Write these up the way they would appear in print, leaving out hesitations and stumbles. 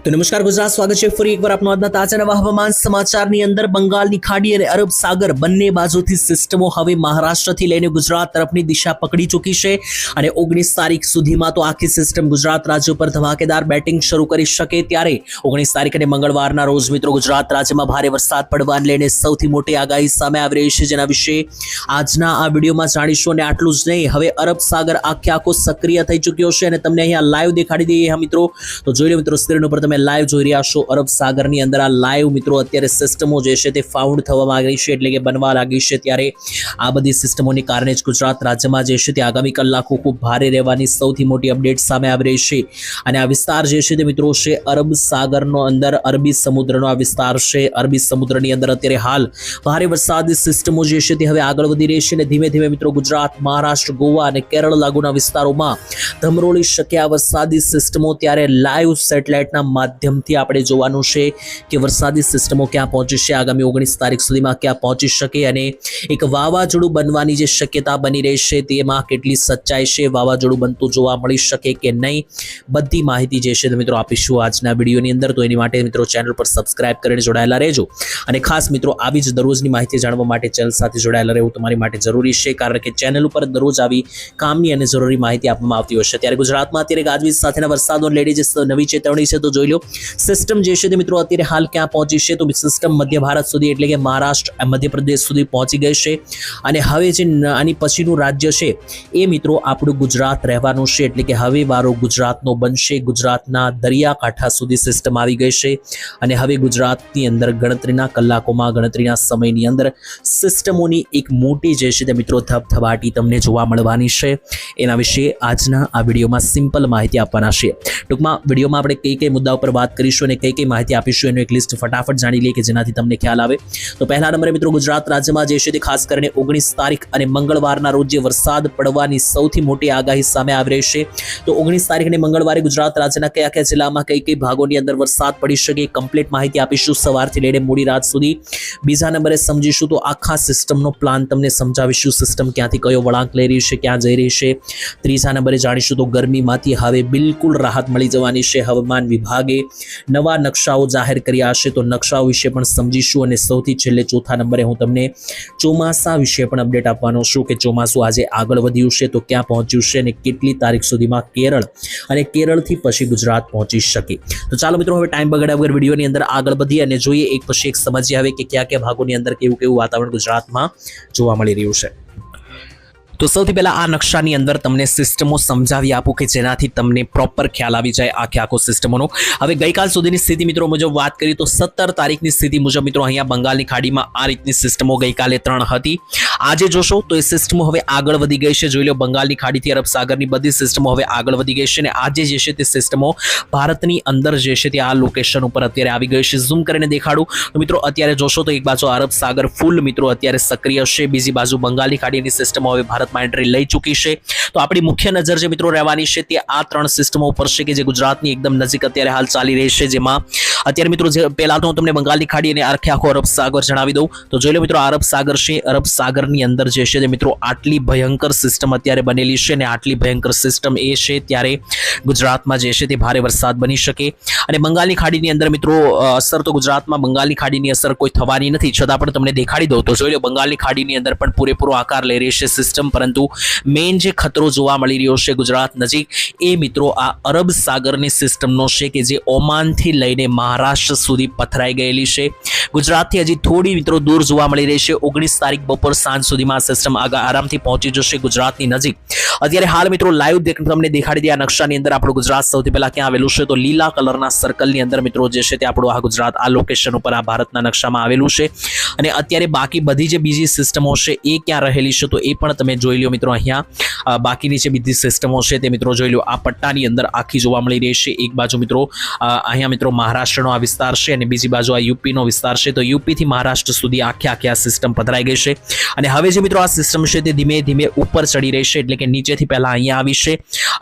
તો નમસ્કાર ગુજરાત, સ્વાગત છે ફરી એકવાર આપનો આજના તાજા નવા હવામાન સમાચારની અંદર. બંગાળની ખાડી અને અરબ સાગર બંને બાજુથી સિસ્ટમો હવે મહારાષ્ટ્રથી લઈને ગુજરાત તરફની દિશા પકડી ચૂકી છે અને 19 તારીખ સુધીમાં તો આખી સિસ્ટમ ગુજરાત રાજ્ય પર ધમાકેદાર બેટિંગ શરૂ કરી શકે. ત્યારે 19 તારીખ અને મંગળવારના રોજ મિત્રો ગુજરાત રાજ્યમાં ભારે વરસાદ પડવાને લઈને સૌથી મોટી આગાહી સામે આવી રહી છે, જેના વિશે આજના આ વિડીયોમાં જાણીશું. અને આટલું જ નહીં, હવે અરબ સાગર આખો સક્રિય થઈ ચૂક્યો છે અને તમને અહીંયા લાઈવ દેખાડી દઈએ મિત્રો. તો જોઈ લો મિત્રો, સ્ક્રીન ઉપર તમે લાઈવ જોઈ રહ્યા છો. અરબ સાગરની અંદર આ લાઈવ મિત્રો અત્યારે સિસ્ટમો જે છે તે ફાઉન્ડ થવા માંગી છે, એટલે કે બનવા લાગી છે. ત્યારે આ બધી સિસ્ટમોની કારણે જ ગુજરાત રાજ્યમાં જે છે તે આગામી કલાકો ખૂબ ભારે રહેવાની સૌથી મોટી અપડેટ સામે આવી રહી છે. અને આ વિસ્તાર જે છે તે મિત્રો છે અરબ સાગરનો અંદર અરબી સમુદ્રનો આ વિસ્તાર છે. અરબી સમુદ્રની અંદર અત્યારે હાલ ભારે વરસાદી સિસ્ટમો જે છે તે હવે આગળ વધી રહી છે અને ધીમે ધીમે મિત્રો ગુજરાત, મહારાષ્ટ્ર, ગોવા અને કેરળ લાગુના વિસ્તારોમાં ધમરોળી શકે આ વરસાદી સિસ્ટમો. ત્યારે લાઈવ સેટેલાઇટના માધ્યમથી આપણે જોવાનું છે કે વરસાદી સિસ્ટમો ક્યાં પહોંચી છે, આગામી 19 તારીખ સુધીમાં ક્યાં પહોંચી શકે અને એક વાવાઝોડું બનવાની જે શક્યતા બની રહી છે તેમાં કેટલી સચ્ચાઈ છે, વાવાઝોડું બનતું જોવા મળી શકે કે નહીં, બધી માહિતી જે છે મિત્રો આપીશું આજના વિડીયોની અંદર. તો એની માટે મિત્રો ચેનલ પર સબસ્ક્રાઇબ કરીને જોડાયેલા રહેજો અને ખાસ મિત્રો આવી જ દરરોજની માહિતી જાણવા માટે ચેનલ સાથે જોડાયેલા રહેવું તમારી માટે જરૂરી છે, કારણ કે ચેનલ ઉપર દરરોજ આવી કામની અને જરૂરી માહિતી આપવામાં આવતી હોય છે. ત્યારે ગુજરાતમાં અત્યારે ગાજવીજ સાથેના વરસાદો લેડી જે નવી ચેતવણી છે તો જોઈ લો. સિસ્ટમ જે છે તે મિત્રો અત્યારે હાલ ક્યાં પહોંચી છે, તો સિસ્ટમ મધ્ય ભારત સુધી એટલે કે મહારાષ્ટ્ર, મધ્યપ્રદેશ સુધી પહોંચી ગઈ છે અને હવે જે આની પછીનું રાજ્ય છે એ મિત્રો આપણું ગુજરાત રહેવાનું છે. એટલે કે હવે વારો ગુજરાતનો બનશે. ગુજરાતના દરિયાકાંઠા સુધી સિસ્ટમ આવી ગઈ છે અને હવે ગુજરાતની અંદર ગણતરીના કલાકોમાં, ગણતરીના સમયની અંદર સિસ્ટમોની એક મોટી જે છે તે મિત્રો ધબધબાટી તમને જોવા મળવાની છે. એના વિશે આજના આ વિડીયોમાં સિમ્પલ માહિતી આપવાના છે. ટૂંકમાં વિડીયોમાં આપણે કઈ મુદ્દા ઉપર વાત કરીશું અને કઈ માહિતી આપીશું એનું એક લિસ્ટ ફટાફટ જાણી લઈએ કે જેનાથી તમને ખ્યાલ આવે. તો પહેલા નંબરે મિત્રો ગુજરાત રાજ્યમાં જે છે તે ખાસ કરીને 19 તારીખ અને મંગળવારના રોજ જે વરસાદ પડવાની સૌથી મોટી આગાહી સામે આવી રહી છે. તો 19 તારીખ અને મંગળવારે ગુજરાત રાજ્યના કયા જિલ્લામાં કઈ ભાગોની અંદર વરસાદ પડી શકે, કમ્પ્લીટ માહિતી આપીશું સવારથી લઈને મોડી રાત સુધી. બીજા નંબરે સમજીશું તો આખા સિસ્ટમનો પ્લાન તમને સમજાવીશું, સિસ્ટમ ક્યાંથી કયો વળાંક લઈ રહી છે, ક્યાં જઈ રહી છે. ત્રીજા નંબરે જાણીશું તો ગરમીમાંથી હવે બિલકુલ રાહત મળી જવાની છે. હવામાન વિભાગે નવા નકશાઓ જાહેર કર્યા છે, તો નકશાઓ વિશે પણ સમજીશું. અને સૌથી છેલ્લે ચોથા નંબરે હું તમને ચોમાસા વિશે પણ અપડેટ આપવાનો છું કે ચોમાસું આજે આગળ વધ્યું છે તો ક્યાં પહોંચ્યું છે અને કેટલી તારીખ સુધીમાં કેરળ અને કેરળથી પછી ગુજરાત પહોંચી શકે. તો ચાલો મિત્રો, હવે ટાઈમ બગાડ્યા વગર વિડીયોની અંદર આગળ વધીએ અને જોઈએ એક પછી એક સમજીએ હવે કે કયા ભાગોની અંદર કેવું વાતાવરણ ગુજરાતમાં જોવા મળી રહ્યું છે. તો સૌથી પહેલા આ નકશાની અંદર તમને સિસ્ટમો સમજાવી આપું કે જેનાથી તમને પ્રોપર ખ્યાલ આવી જાય આખો સિસ્ટમોનો. હવે ગઈકાલ સુધીની સ્થિતિ મિત્રો મુજબ વાત કરીએ તો 17 તારીખની સ્થિતિ મુજબ મિત્રો અહીંયા બંગાળની ખાડીમાં આ રીતની સિસ્ટમો ગઈકાલે 3 હતી. આજે જોશો તો એ સિસ્ટમો હવે આગળ વધી ગઈ છે. જોઈ લો, બંગાળની ખાડીથી અરબ સાગરની બધી સિસ્ટમો હવે આગળ વધી ગઈ છે અને આજે જે છે તે સિસ્ટમો ભારતની અંદર જે છે તે આ લોકેશન ઉપર અત્યારે આવી ગઈ છે. ઝૂમ કરીને દેખાડું તો મિત્રો અત્યારે જોશો તો એક બાજુ અરબ સાગર ફૂલ મિત્રો અત્યારે સક્રિય છે, બીજી બાજુ બંગાળની ખાડીની સિસ્ટમો હવે ભારતમાં એન્ટ્રી લઈ ચૂકી છે. તો આપણી મુખ્ય નજર જે મિત્રો રહેવાની છે તે આ 3 સિસ્ટમો ઉપર છે કે જે ગુજરાતની એકદમ નજીક અત્યારે હાલ ચાલી રહી છે. જેમાં અત્યારે મિત્રો પહેલા તો હું તમને બંગાળની ખાડી અને આખો અરબ સાગર જણાવી દઉં. તો જોઈ લો મિત્રો, અરબ સાગર છે. અરબ સાગરની અંદર જે છે તે મિત્રો આટલી ભયંકર સિસ્ટમ અત્યારે બનેલી છે અને આટલી ભયંકર સિસ્ટમ એ છે ત્યારે ગુજરાતમાં જે છે તે ભારે વરસાદ બની શકે. અને બંગાળની ખાડીની અંદર મિત્રો અસર તો ગુજરાતમાં બંગાળની ખાડીની અસર કોઈ થવાની નથી, છતાં પણ તમને દેખાડી દઉં. તો જોઈ લો, બંગાળની ખાડીની અંદર પણ પૂરેપૂરો આકાર લઈ રહી છે સિસ્ટમ, પરંતુ મેઇન જે ખતરો જોવા મળી રહ્યો છે ગુજરાત નજીક એ મિત્રો આ અરબ સાગરની સિસ્ટમનો છે કે જે ઓમાનથી લઈને મહારાષ્ટ્ર સુધી પથરાઈ ગયેલી છે. ગુજરાતથી હજી થોડી મિત્રો દૂર જોવા મળી રહી છે. 19 તારીખ બપોર સાંજ સુધીમાં આ સિસ્ટમ આરામથી પહોંચી જશે ગુજરાતની નજીક. અત્યારે હાલ મિત્રો લાઈવ તમને દેખાડી દે આ નકશાની અંદર આપણું ગુજરાત સૌથી પહેલા ક્યાં આવેલું છે, તો લીલા કલરના સર્કલની અંદર મિત્રો જે છે તે આપણું આ ગુજરાત આ લોકેશન ઉપર આ ભારતના નકશામાં આવેલું છે. અને અત્યારે બાકી બધી જે બીજી સિસ્ટમો છે એ ક્યાં રહેલી છે તો એ પણ તમે જોઈ લો મિત્રો. અહીંયા બાકીની જે બીજી સિસ્ટમો છે તે મિત્રો જોઈ લો આ પટ્ટાની અંદર આખી જોવા મળી રહી છે. એક બાજુ મિત્રો અહીંયા મિત્રો મહારાષ્ટ્રનો આ વિસ્તાર છે અને બીજી બાજુ આ યુપીનો વિસ્તાર જશે તો યુપી થી મહારાષ્ટ્ર સુધી આખે આ સિસ્ટમ પધરાઈ ગઈ છે અને હવે જે મિત્રો આ સિસ્ટમ છે તે ધીમે ધીમે ઉપર ચડી રહી છે, એટલે કે નીચેથી પહેલા અહીંયા આવી છે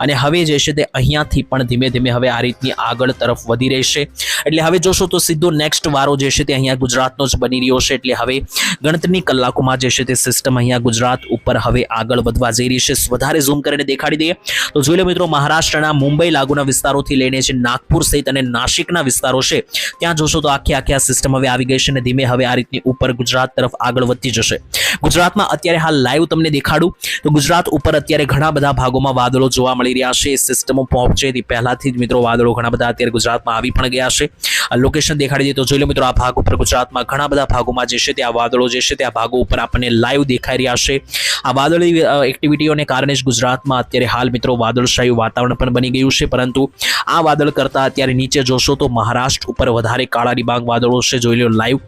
અને હવે જે છે તે અહીંયાથી પણ ધીમે ધીમે હવે આ રીતની આગળ તરફ વધી રહી છે। એટલે હવે જોશો તો સીધો નેક્સ્ટ વારો જે છે તે અહીંયા ગુજરાતનો જ બની રહ્યો છે। એટલે હવે ગણતરીની કલાકોમાં જે છે તે સિસ્ટમ અહીંયા ગુજરાત ઉપર હવે આગળ વધવા જઈ રહી છે। વધારે ઝૂમ કરીને દેખાડી દઈએ તો જોઈ લો મિત્રો, મહારાષ્ટ્રના મુંબઈ લાગુના વિસ્તારોથી લઈને જે નાગપુર સહિત અને નાસિકના વિસ્તારો છે ત્યાં જોશો તો આખે આ સિસ્ટમ હવે આવી ગઈ છે અને ધીમે હવે આ રીતની ઉપર ગુજરાત તરફ આગળ વધતી જશે। ગુજરાતમાં અત્યારે હાલ લાઈવ તમને દેખાડું તો ગુજરાત ઉપર અત્યારે ઘણા બધા ભાગોમાં વાદળો જોવા મળી રહ્યા છે। સિસ્ટમો પહોંચે તે પહેલાથી જ મિત્રો વાદળો ઘણા બધા અત્યારે ગુજરાતમાં આવી પણ ગયા છે। લોકેશન દેખાડી દઈએ તો જોઈ લો મિત્રો, આ ભાગ ઉપર ગુજરાતમાં ઘણા બધા ભાગોમાં જે છે તે આ વાદળો જે છે તે આ ભાગો ઉપર આપણને લાઈવ દેખાઈ રહ્યા છે। આ વાદળી એક્ટિવિટીઓને કારણે જ ગુજરાતમાં અત્યારે હાલ મિત્રો વાદળછાયું વાતાવરણ પણ બની ગયું છે, પરંતુ આ વાદળ કરતા અત્યારે નીચે જોશો તો મહારાષ્ટ્ર ઉપર વધારે કાળા ડિબાંગ વાદળો છે। જોઈ લો લાઈવ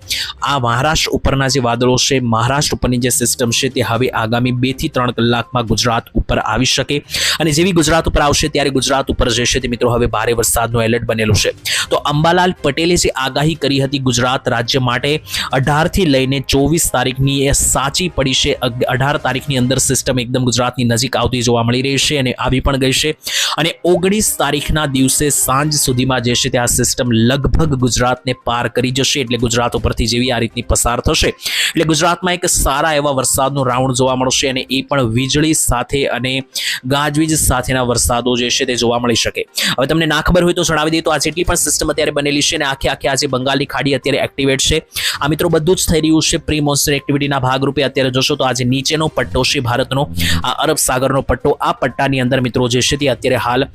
આ મહારાષ્ટ્ર ઉપરના જે વાદળો છે, મહારાષ્ટ્ર ઉપરની જે સિસ્ટમ છે તે હવે આગામી 2 થી 3 કલાકમાં ગુજરાત ઉપર આવી શકે અને જેવી ગુજરાત ઉપર આવશે ત્યારે ગુજરાત ઉપર જે છે તે મિત્રો હવે ભારે વરસાદનું એલર્ટ બનેલું છે। તો અંબાલાલ પટેલે જે આગાહી કરી હતી ગુજરાત રાજ્ય માટે 18 થી લઈને 24 તારીખની એ સાચી પડી છે। 18 તારીખની અંદર સિસ્ટમ એકદમ ગુજરાતની નજીક આવતી જોવા મળી રહી છે અને આવી પણ ગઈ છે અને 19 તારીખના દિવસે સાંજ સુધીમાં જે છે તે આ સિસ્ટમ લગભગ ગુજરાતને પાર કરી જશે। એટલે ગુજરાત ઉપરથી જેવી આ રીતની પસાર થશે એટલે ગુજરાતમાં એક સારા એવા વરસાદનો રાઉન્ડ જોવા મળશે અને એ પણ વીજળી સાથે અને ગાજવીજ સાથેના વરસાદો જે છે તે જોવા મળી શકે। હવે તમને ના ખબર હોય તો જણાવી દઈએ તો આ જેટલી પણ સિસ્ટમ અત્યારે બનેલી છે અને આખે આજે બંગાળની ખાડી અત્યારે એક્ટિવેટ છે। આ મિત્રો બધું જ થઈ રહ્યું છે પ્રી મોન્સૂન એક્ટિવિટીના ભાગરૂપે। અત્યારે જોશો તો આજે નીચેનો પટ્ટો છે ભારતનો, આ અરબ સાગરનો પટ્ટો, આ પટ્ટાની અંદર મિત્રો જે છે તે અત્યારે હાલ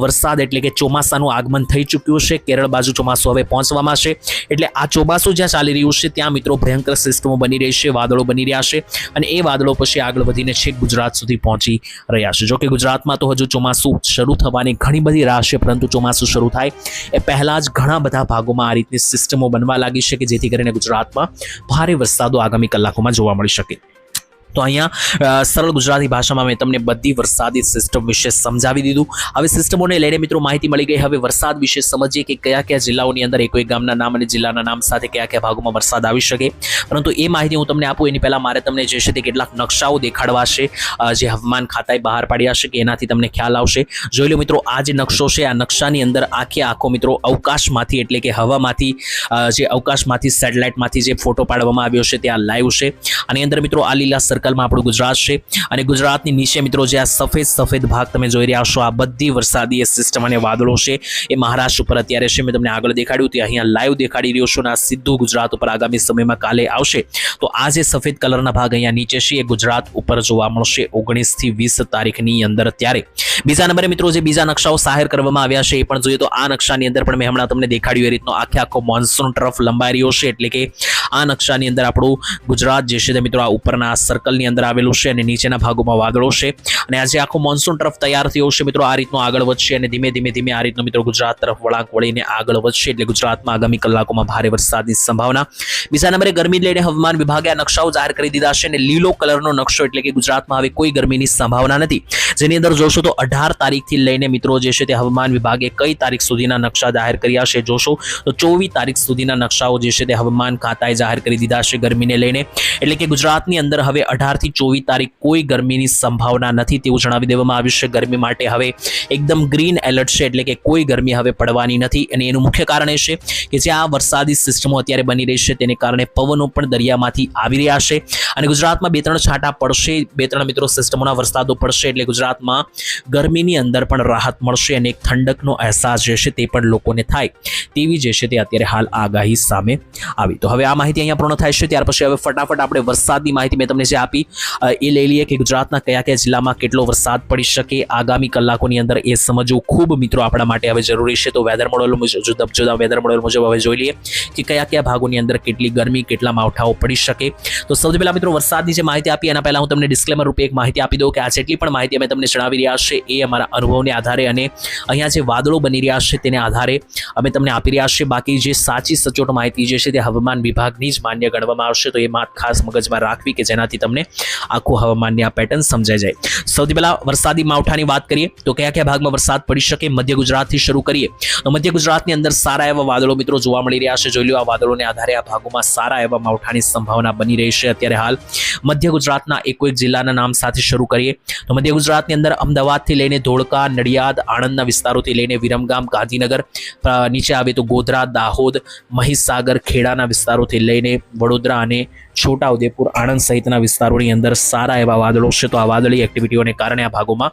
વરસાદ એટલે કે ચોમાસાનું આગમન થઈ ચૂક્યું છે। કેરળ બાજુ ચોમાસું હવે પહોંચવામાં છે, એટલે આ ચોમાસું જ્યાં ચાલી રહ્યું છે ત્યાં મિત્રો ભયંકર સિસ્ટમો બની રહી છે, વાદળો બની રહ્યા છે અને એ વાદળો પછી આગળ વધીને છેક ગુજરાત સુધી પહોંચી રહ્યા છે। જોકે ગુજરાતમાં તો હજુ ચોમાસું શરૂ થવાની ઘણી બધી રાહ છે, પરંતુ ચોમાસું શરૂ થાય એ પહેલા જ ઘણા બધા ભાગોમાં આ રીતની સિસ્ટમો બનવા લાગી છે કે જેથી કરીને ગુજરાતમાં ભારે વરસાદો આગામી કલાકોમાં જોવા મળી શકે। તો અહીંયા સરળ ગુજરાતી ભાષામાં મેં તમને બધી વરસાદી સિસ્ટમ વિશે સમજાવી દીધું। હવે સિસ્ટમોને લઈને મિત્રો માહિતી મળી ગઈ। હવે વરસાદ વિશે સમજીએ કે કયા જિલ્લાઓની અંદર એક ગામના નામ અને જિલ્લાના નામ સાથે કયા ભાગોમાં વરસાદ આવી શકે, પરંતુ એ માહિતી હું તમને આપું એની પહેલા મારે તમને જે છે તે કેટલાક નકશાઓ દેખાડવા છે જે હવામાન ખાતાએ બહાર પાડ્યા છે કે એનાથી તમને ખ્યાલ આવશે। જોઈ લો મિત્રો, આ જે નકશો છે આ નકશાની અંદર આખો મિત્રો અવકાશમાંથી એટલે કે હવામાંથી જે અવકાશમાંથી સેટેલાઇટમાંથી જે ફોટો પાડવામાં આવ્યો છે તે આ લાઈવ છે। આની અંદર મિત્રો આ લીલા સર્કલમાં આપણું ગુજરાત છે અને ગુજરાતની નીચે મિત્રો જે આ સફેદ ભાગ તમે જોઈ રહ્યા છો, આ બધી વરસાદી સિસ્ટમ અને વાદળો છે એ મહારાષ્ટ્ર ઉપર અત્યારે છે। મેં તમને આગળ દેખાડ્યું તે અહીંયા લાઈવ દેખાડી રહ્યો છું અને આ સીધું ગુજરાત ઉપર આગામી સમયમાં કાલે આવશે। તો આ જે સફેદ કલરના ભાગ અહીંયા નીચે છે એ ગુજરાત ઉપર જોવા મળશે 19 થી 20 તારીખની અંદર। ત્યારે બીજા નંબરે મિત્રો જે બીજા નકશાઓ જાહેર કરવામાં આવ્યા છે એ પણ જોઈએ તો આ નકશાની અંદર પણ મેં હમણાં તમને દેખાડ્યું એ રીતનો આખો મોન્સૂન ટ્રફ લંબાઈ રહ્યો છે, એટલે કે આ નકશાની અંદર આપણું ગુજરાત જે છે તે મિત્રો આ ઉપરના સર્કલની અંદર આવેલું છે અને નીચેના ભાગોમાં વાદળો છે અને આજે આખો મોન્સૂન ટ્રફ તૈયાર થયો છે મિત્રો આ રીતનો આગળ વધશે અને ધીમે ધીમે આ રીતનો મિત્રો ગુજરાત તરફ વળાંક વળીને આગળ વધશે। એટલે ગુજરાતમાં આગામી કલાકોમાં ભારે વરસાદની સંભાવના। બીજા નંબરે ગરમી લઈને હવામાન વિભાગે આ નકશાઓ જાહેર કરી દીધા છે અને લીલો કલરનો નકશો એટલે કે ગુજરાતમાં હવે કોઈ ગરમીની સંભાવના નથી, જેની અંદર જોશો તો 18 તારીખથી લઈને મિત્રો જે છે તે હવામાન વિભાગે કઈ તારીખ સુધીના નકશા જાહેર કર્યા છે જોશો તો 24 તારીખ સુધીના નકશાઓ જે છે તે હવામાન ખાતાએ જાહેર કરી દીધા છે ગરમીને લઈને। એટલે કે ગુજરાતની અંદર હવે 18 થી 24 તારીખ કોઈ ગરમીની સંભાવના નથી તેવું જણાવી દેવામાં આવ્યું છે। ગરમી માટે હવે એકદમ ગ્રીન એલર્ટ છે, એટલે કે કોઈ ગરમી હવે પડવાની નથી અને એનું મુખ્ય કારણ એ છે કે જે આ વરસાદી સિસ્ટમો અત્યારે બની રહી છે તેને કારણે પવનો પણ દરિયામાંથી આવી રહ્યા છે અને ગુજરાતમાં 2-3 છાંટા પડશે, 2-3 મિત્રો સિસ્ટમોના વરસાદો પડશે એટલે ગુજરાતમાં ગરમીની અંદર પણ રાહત મળશે અને એક ઠંડકનો અહેસાસ જે છે તે પણ લોકોને થાય તેવી જે છે તે અત્યારે હાલ આગાહી સામે આવી। તો હવે આ માહિતી અહીંયા પૂર્ણ થાય છે, ત્યાર પછી હવે ફટાફટ આપણે વરસાદની માહિતી મેં તમને જે આપી એ લઈ લઈએ કે ગુજરાતના કયા જિલ્લામાં કેટલો વરસાદ પડી શકે આગામી કલાકોની અંદર એ સમજવું ખૂબ મિત્રો આપણા માટે હવે જરૂરી છે। તો વેધર મોડેલ મુજબ જુદા વેધર મોડેલ મુજબ હવે જોઈ લઈએ કે કયા ભાગોની અંદર કેટલી ગરમી કેટલા માવઠાઓ પડી શકે। તો સૌથી પહેલા મિત્રો વરસાદની જે માહિતી આપી એના પહેલા હું તમને ડિસ્ક્લેમર રૂપે એક માહિતી આપી દઉં કે આ જેટલી પણ માહિતી અમે તમને જણાવી રહ્યા છે એ અમારા અનુભવને આધારે અને અહીંયા જે વાદળો બની રહ્યા છે તેને આધારે અમે તમને આપી રહ્યા છે। બાકી જે સાચી સચોટ માહિતી જે છે તે હવામાન વિભાગની જ માન્ય ગણવામાં આવશે, તો એ વાત ખાસ મગજમાં રાખવી કે જેનાથી તમને તમને આખું હવામાનની આ પેટર્ન સમજાઈ જાય. સૌથી પહેલા વરસાદી માવઠાની વાત કરીએ તો કયા કયા ભાગમાં વરસાદ પડી શકે. મધ્ય ગુજરાતથી શરૂ કરીએ તો મધ્ય ગુજરાતની અંદર સારા એવા વાદળો મિત્રો જોવા મળી રહ્યા છે. જોઈ લો, આ વાદળોને આધારે આ ભાગોમાં સારા એવા માવઠાની સંભાવના બની રહી છે. અત્યારે હાલ મધ્ય ગુજરાતના એક જિલ્લાના નામ સાથે શરૂ કરીએ તો મધ્ય ગુજરાતની અંદર અમદાવાદથી લઈને ધોળકા, નડિયાદ, આણંદના વિસ્તારોથી લઈને વિરમગામ, ગાંધીનગર, નીચે આવે તો ગોધરા, દાહોદ, મહીસાગર, ખેડાના વિસ્તારોથી લઈને વડોદરા અને છોટાઉદેપુર, આણંદ સહિતના વિસ્તારોની અંદર સારા એવા વાદળો છે. તો આ વાદળી એક્ટિવિટીઓને કારણે આ ભાગોમાં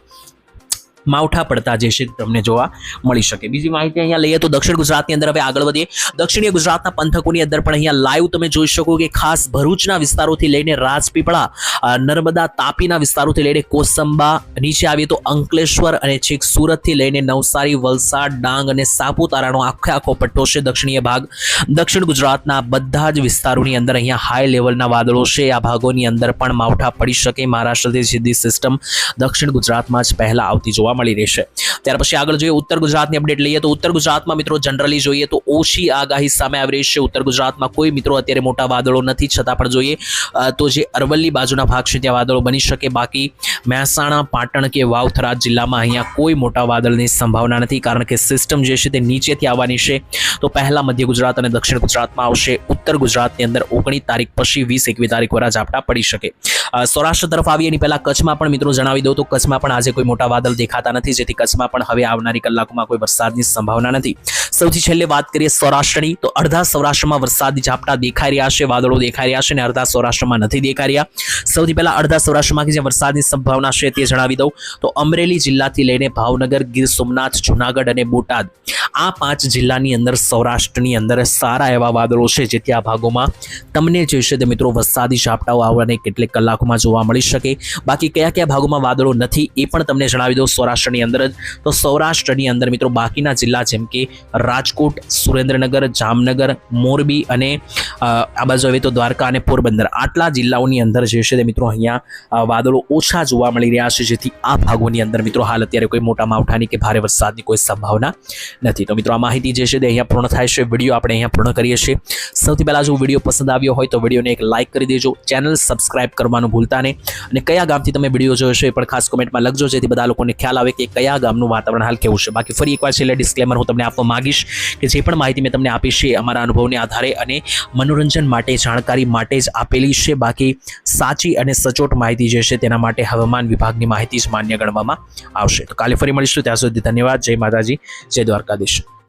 માવઠા પડતા જે છે તમને જોવા મળી શકે. બીજી માહિતી અહીંયા લઈએ તો દક્ષિણ ગુજરાતની અંદર હવે આગળ વધીએ. દક્ષિણીય ગુજરાતના પંથકોની અંદર પણ અહીંયા લાઈવ તમે જોઈ શકો કે ખાસ ભરૂચના વિસ્તારોથી લઈને રાજપીપળા, નર્મદા, તાપીના વિસ્તારોથી લઈને કોસંબા, નીચે આવીએ તો અંકલેશ્વર અને છેક સુરતથી લઈને નવસારી, વલસાડ, ડાંગ અને સાપુતારાનો આખો પટ્ટો છે દક્ષિણીય ભાગ. દક્ષિણ ગુજરાતના બધા જ વિસ્તારોની અંદર અહીંયા હાઈ લેવલના વાદળો છે. આ ભાગોની અંદર પણ માવઠા પડી શકે. મહારાષ્ટ્રથી સીધી સિસ્ટમ દક્ષિણ ગુજરાતમાં જ પહેલા આવતી જોવા મળી રહેશે. ત્યાર પછી આગળ જોઈએ ઉત્તર ગુજરાતની અપડેટ લઈએ તો ઉત્તર ગુજરાતમાં મિત્રો જનરલી જોઈએ તો ઓછી આગાહી સામે આવી રહી છે. ઉત્તર ગુજરાતમાં કોઈ મિત્રો અત્યારે મોટા વાદળો નથી, છતાં પણ જોઈએ તો જે અરવલ્લી બાજુના ભાગ છે ત્યાં વાદળો બની શકે. બાકી મહેસાણા, પાટણ કે વાવ-થરાદ જિલ્લામાં અહીંયા કોઈ મોટા વાદળની સંભાવના નથી, કારણ કે સિસ્ટમ જે છે તે નીચેથી આવવાની છે. તો પહેલા મધ્ય ગુજરાત અને દક્ષિણ ગુજરાતમાં આવશે. ઉત્તર ગુજરાતની અંદર 19 તારીખ પછી 20-21 તારીખ વરા ઝાપટા પડી શકે. સૌરાષ્ટ્ર તરફ આવીએ એની પહેલા કચ્છમાં પણ મિત્રો જણાવી દઉં તો કચ્છમાં પણ આજે કોઈ મોટા વાદળ દેખાતા નથી, જેથી કચ્છમાં પણ હવે આવનારી કલાકોમાં કોઈ વરસાદની સંભાવના નથી. સૌથી છેલ્લે વાત કરીએ સૌરાષ્ટ્રની તો અડધા સૌરાષ્ટ્રમાં વરસાદી ઝાપટા દેખાઈ રહ્યા છે, વાદળો દેખાઈ રહ્યા છે અને અડધા સૌરાષ્ટ્રમાં નથી દેખાઈ રહ્યા. સૌથી પહેલા અડધા સૌરાષ્ટ્રમાં જે વરસાદની સંભાવના છે તે જણાવી દઉં તો અમરેલી જિલ્લાથી લઈને ભાવનગર, ગીર સોમનાથ, જુનાગઢ અને બોટાદ, આ 5 જિલ્લાની અંદર સૌરાષ્ટ્રની અંદર સારા એવા વાદળો છે, જેથી આ ભાગોમાં તમને જે છે તે મિત્રો વરસાદી ઝાપટાઓ આવવાને કેટલીક કલાકોમાં જોવા મળી શકે. બાકી કયા કયા ભાગોમાં વાદળો નથી એ પણ તમને જણાવી દઉં. સૌરાષ્ટ્રની અંદર જ તો સૌરાષ્ટ્રની અંદર મિત્રો બાકીના જિલ્લા જેમ કે રાજકોટ, સુરેન્દ્રનગર, જામનગર, મોરબી અને આ બાજુ હવે તો દ્વારકા અને પોરબંદર, આટલા જિલ્લાઓની અંદર જે છે તે મિત્રો અહીંયા વાદળો ઓછા જોવા મળી રહ્યા છે, જેથી આ ભાગોની અંદર મિત્રો હાલ અત્યારે કોઈ મોટા માવઠાની કે ભારે વરસાદની કોઈ સંભાવના નથી. તો મિત્રો આ માહિતી જે છે તે અહીંયા પૂર્ણ થાય છે. વિડીયો આપણે અહીંયા પૂર્ણ કરીએ છીએ. સૌથી પહેલાં જો વિડીયો પસંદ આવ્યો હોય તો વિડીયોને એક લાઇક કરી દેજો, ચેનલ સબસ્ક્રાઇબ કરવાનું ભૂલતા નહીં અને કયા ગામથી તમે વિડીયો જોયો છે એ પણ ખાસ કોમેન્ટમાં લખજો, જેથી બધા લોકોને ખ્યાલ આવે કે કયા ગામનું વાતાવરણ હાલ કેવું છે. બાકી ફરી એકવાર છેલ્લે ડિસ્ક્લેમર હું તમને આપવા માંગીશ કે જે પણ માહિતી મેં તમને આપી છે અમારા અનુભવને આધારે અને મનોરંજન માટે, જાણકારી માટે જ આપેલી છે. બાકી સાચી અને સચોટ માહિતી જે છે તેના માટે હવામાન વિભાગની માહિતી જ માન્ય ગણવામાં આવશે. તો કાલે ફરી મળીશું. ત્યાં સુધી ધન્યવાદ. જય માતાજી, જય દ્વારકાધીશ.